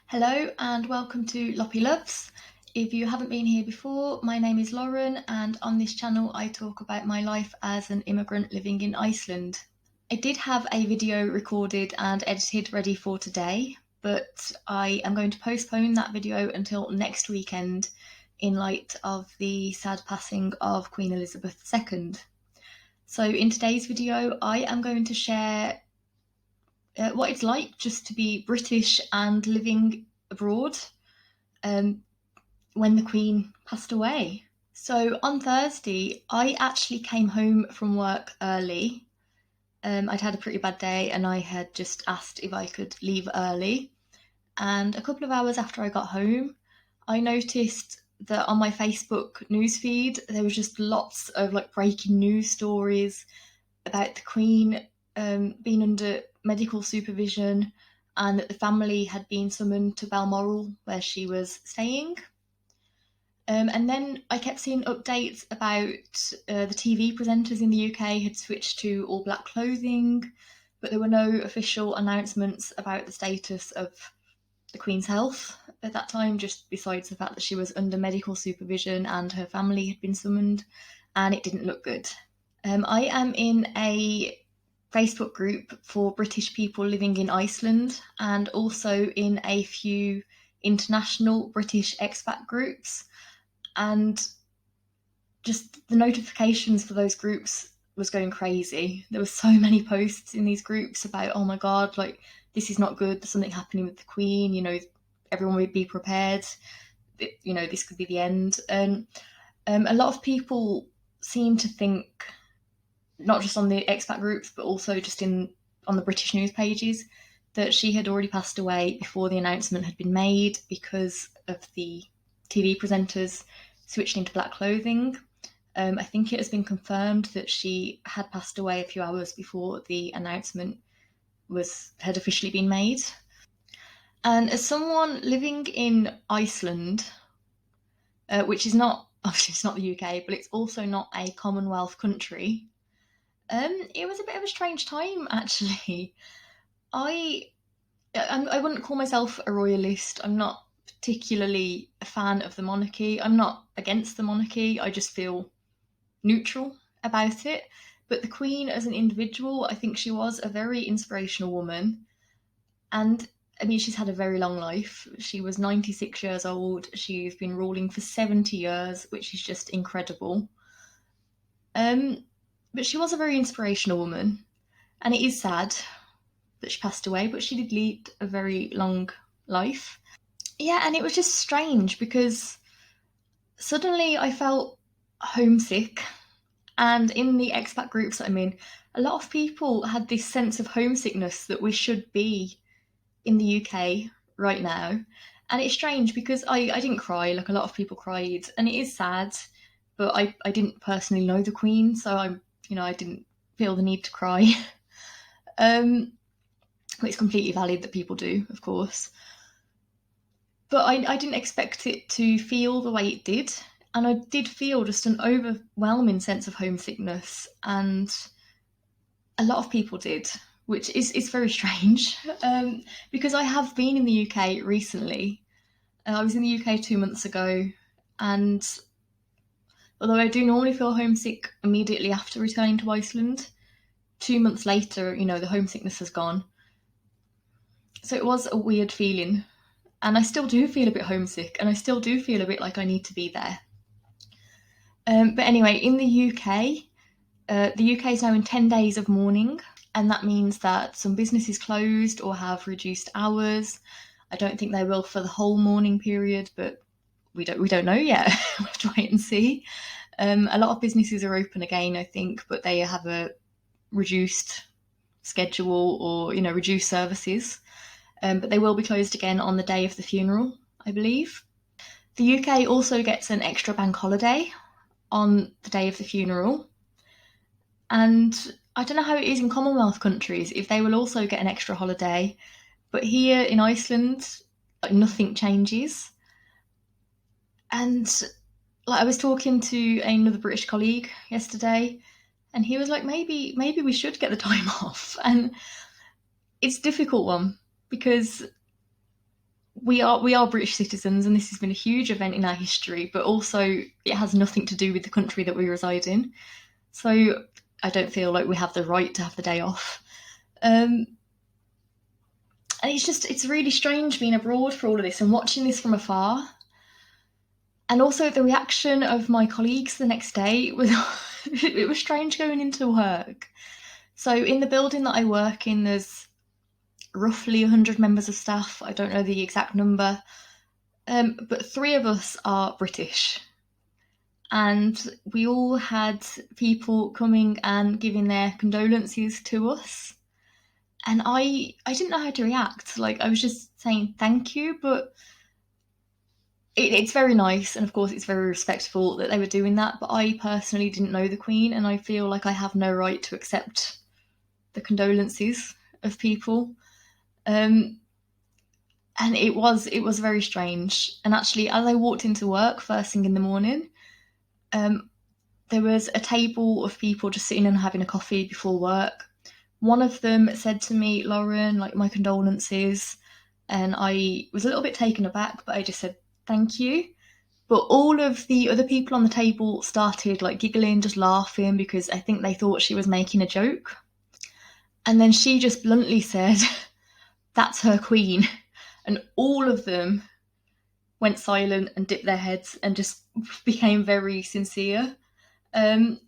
Hello and welcome to Loppy Loves. If you haven't been here before, my name is Lauren, and on this channel I talk about my life as an immigrant living in Iceland. I did have a video recorded and edited ready for today, but I am going to postpone that video until next weekend in light of the sad passing of Queen Elizabeth II. So in today's video I am going to share what it's like just to be British and living abroad when the Queen passed away. So on Thursday, I actually came home from work early. I'd had a pretty bad day and I had just asked if I could leave early. And a couple of hours after I got home, I noticed that on my Facebook newsfeed, there was just lots of breaking news stories about the Queen being under medical supervision and that the family had been summoned to Balmoral where she was staying. And then I kept seeing updates about the TV presenters in the UK had switched to all black clothing, but there were no official announcements about the status of the Queen's health at that time, just besides the fact that she was under medical supervision and her family had been summoned, and it didn't look good. I am in a Facebook group for British people living in Iceland and also in a few international British expat groups. And just the notifications for those groups was going crazy. There were so many posts in these groups about, oh my God, this is not good. There's something happening with the Queen. Everyone would be prepared. This could be the end. And a lot of people seem to think, not just on the expat groups, but also just on the British news pages, that she had already passed away before the announcement had been made because of the TV presenters switching into black clothing. I think it has been confirmed that she had passed away a few hours before the announcement had officially been made. And as someone living in Iceland, which is obviously it's not the UK, but it's also not a Commonwealth country, it was a bit of a strange time, actually. I wouldn't call myself a royalist. I'm not particularly a fan of the monarchy. I'm not against the monarchy. I just feel neutral about it. But the Queen as an individual, I think she was a very inspirational woman. And I mean, she's had a very long life. She was 96 years old. She's been ruling for 70 years, which is just incredible. But she was a very inspirational woman, and it is sad that she passed away, but she did lead a very long life. Yeah, and it was just strange because suddenly I felt homesick, and in the expat groups that I'm in, a lot of people had this sense of homesickness that we should be in the UK right now. And it's strange because I didn't cry like a lot of people cried, and it is sad, but I didn't personally know the Queen, so I didn't feel the need to cry. It's completely valid that people do, of course. But I didn't expect it to feel the way it did. And I did feel just an overwhelming sense of homesickness. And a lot of people did, which is very strange. Because I have been in the UK recently. I was in the UK 2 months ago. And although I do normally feel homesick immediately after returning to Iceland, 2 months later, the homesickness has gone. So it was a weird feeling. And I still do feel a bit homesick, and I still do feel a bit like I need to be there. But anyway, in the UK is now in 10 days of mourning, and that means that some businesses closed or have reduced hours. I don't think they will for the whole mourning period, but we don't know yet. We'll have to wait and see. A lot of businesses are open again, I think, but they have a reduced schedule or reduced services. But they will be closed again on the day of the funeral, I believe. The UK also gets an extra bank holiday on the day of the funeral. And I don't know how it is in Commonwealth countries, if they will also get an extra holiday. But here in Iceland, nothing changes. And I was talking to another British colleague yesterday, and he was like, maybe we should get the time off. And it's a difficult one, because we are British citizens, and this has been a huge event in our history, but also it has nothing to do with the country that we reside in. So I don't feel like we have the right to have the day off. And it's really strange being abroad for all of this and watching this from afar. And also the reaction of my colleagues the next day was it was strange going into work. So in the building that I work in, there's roughly 100 members of staff. I don't know the exact number. But 3 of us are British. And we all had people coming and giving their condolences to us. And I didn't know how to react. Like, I was just saying thank you, but it's very nice, and of course it's very respectful that they were doing that, but I personally didn't know the Queen, and I feel like I have no right to accept the condolences of people. And it was very strange. And actually, as I walked into work first thing in the morning, there was a table of people just sitting and having a coffee before work. One of them said to me, "Lauren, like, my condolences," and I was a little bit taken aback, but I just said thank you. But all of the other people on the table started like giggling, just laughing, because I think they thought she was making a joke. And then she just bluntly said, "That's her Queen." And all of them went silent and dipped their heads and just became very sincere. And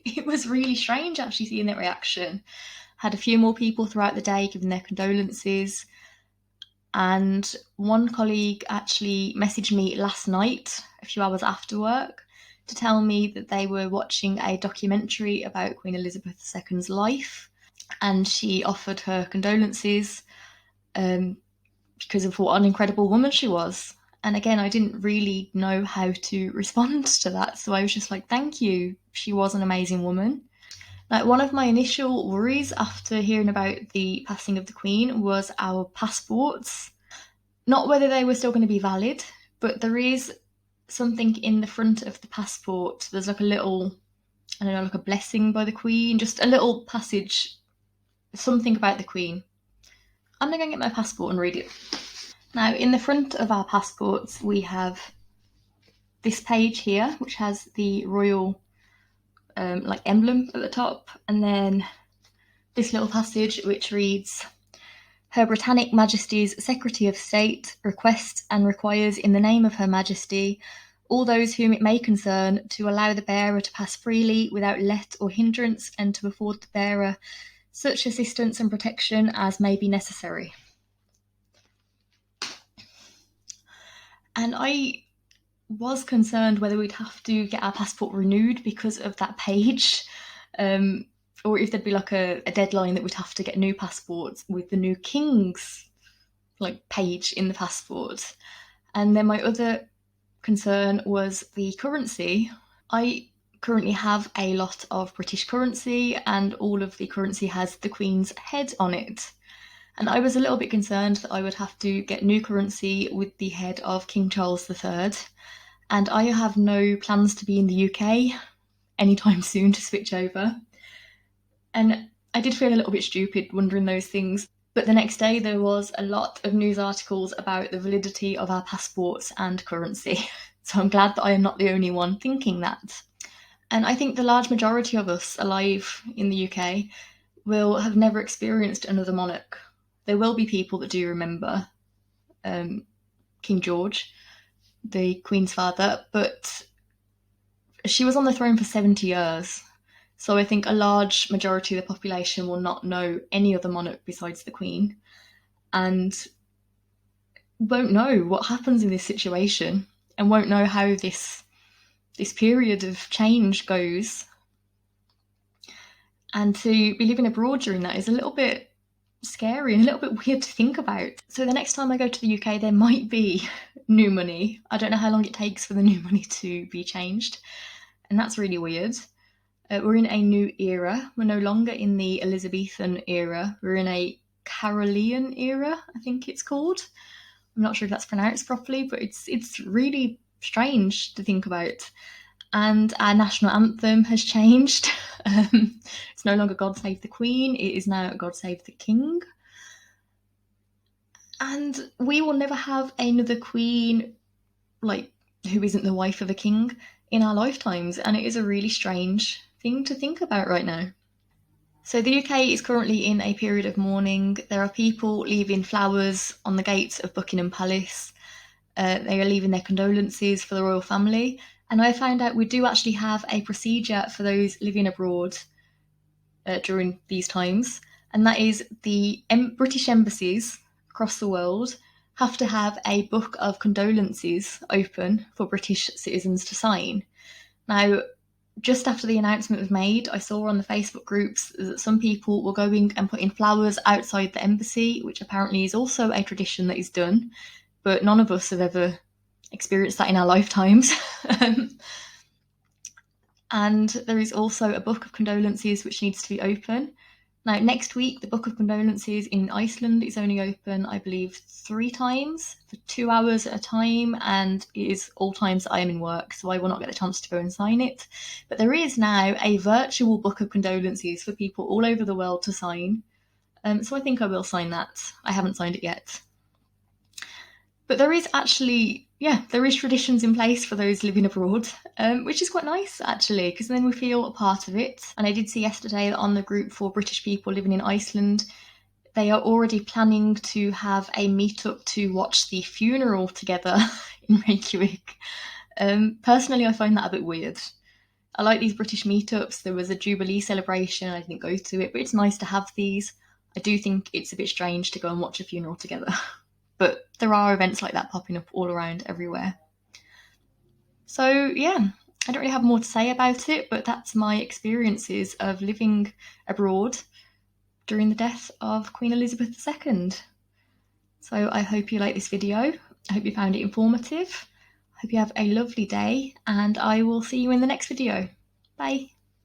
it was really strange actually seeing that reaction. Had a few more people throughout the day giving their condolences. And one colleague actually messaged me last night, a few hours after work, to tell me that they were watching a documentary about Queen Elizabeth II's life, and she offered her condolences because of what an incredible woman she was. And again, I didn't really know how to respond to that, so I was just like, thank you, she was an amazing woman. Like, one of my initial worries after hearing about the passing of the Queen was our passports. Not whether they were still going to be valid, but there is something in the front of the passport. There's like a little, I don't know, like a blessing by the Queen, just a little passage, something about the Queen. I'm going to get my passport and read it. Now, in the front of our passports, we have this page here, which has the royal like emblem at the top, and then this little passage which reads, "Her Britannic Majesty's Secretary of State requests and requires in the name of Her Majesty all those whom it may concern to allow the bearer to pass freely without let or hindrance, and to afford the bearer such assistance and protection as may be necessary." And I was concerned whether we'd have to get our passport renewed because of that page, or if there'd be like a deadline that we'd have to get new passports with the new King's like page in the passport. And then my other concern was the currency. I currently have a lot of British currency, and all of the currency has the Queen's head on it. And I was a little bit concerned that I would have to get new currency with the head of King Charles III. And I have no plans to be in the UK anytime soon to switch over. And I did feel a little bit stupid wondering those things. But the next day there was a lot of news articles about the validity of our passports and currency. So I'm glad that I am not the only one thinking that. And I think the large majority of us alive in the UK will have never experienced another monarch. There will be people that do remember King George, the Queen's father, but she was on the throne for 70 years. So I think a large majority of the population will not know any other monarch besides the Queen, and won't know what happens in this situation, and won't know how this period of change goes. And to be living abroad during that is a little bit scary and a little bit weird to think about. So the next time I go to the UK, there might be new money. I don't know how long it takes for the new money to be changed, and that's really weird. We're in a new era. We're no longer in the Elizabethan era. We're in a Carolean era, I think it's called. I'm not sure if that's pronounced properly, but it's really strange to think about. And our national anthem has changed. It's no longer God Save the Queen, it is now God Save the King. And we will never have another queen, like, who isn't the wife of a king in our lifetimes. And it is a really strange thing to think about right now. So the UK is currently in a period of mourning. There are people leaving flowers on the gates of Buckingham Palace. They are leaving their condolences for the royal family. And I found out we do actually have a procedure for those living abroad during these times. And that is the British embassies across the world have to have a book of condolences open for British citizens to sign. Now, just after the announcement was made, I saw on the Facebook groups that some people were going and putting flowers outside the embassy, which apparently is also a tradition that is done, but none of us have ever experienced that in our lifetimes. And there is also a book of condolences which needs to be open. Now, next week, the book of condolences in Iceland is only open, I believe, 3 times for 2 hours at a time, and it is all times that I am in work, so I will not get the chance to go and sign it. But there is now a virtual book of condolences for people all over the world to sign, so I think I will sign that. I haven't signed it yet. But there is actually, there is traditions in place for those living abroad, which is quite nice actually, because then we feel a part of it. And I did see yesterday that on the group for British people living in Iceland, they are already planning to have a meetup to watch the funeral together in Reykjavik. Personally, I find that a bit weird. I like these British meetups. There was a Jubilee celebration. I didn't go to it, but it's nice to have these. I do think it's a bit strange to go and watch a funeral together. But there are events like that popping up all around everywhere. So yeah, I don't really have more to say about it, but that's my experiences of living abroad during the death of Queen Elizabeth II. So I hope you like this video. I hope you found it informative. I hope you have a lovely day, and I will see you in the next video. Bye.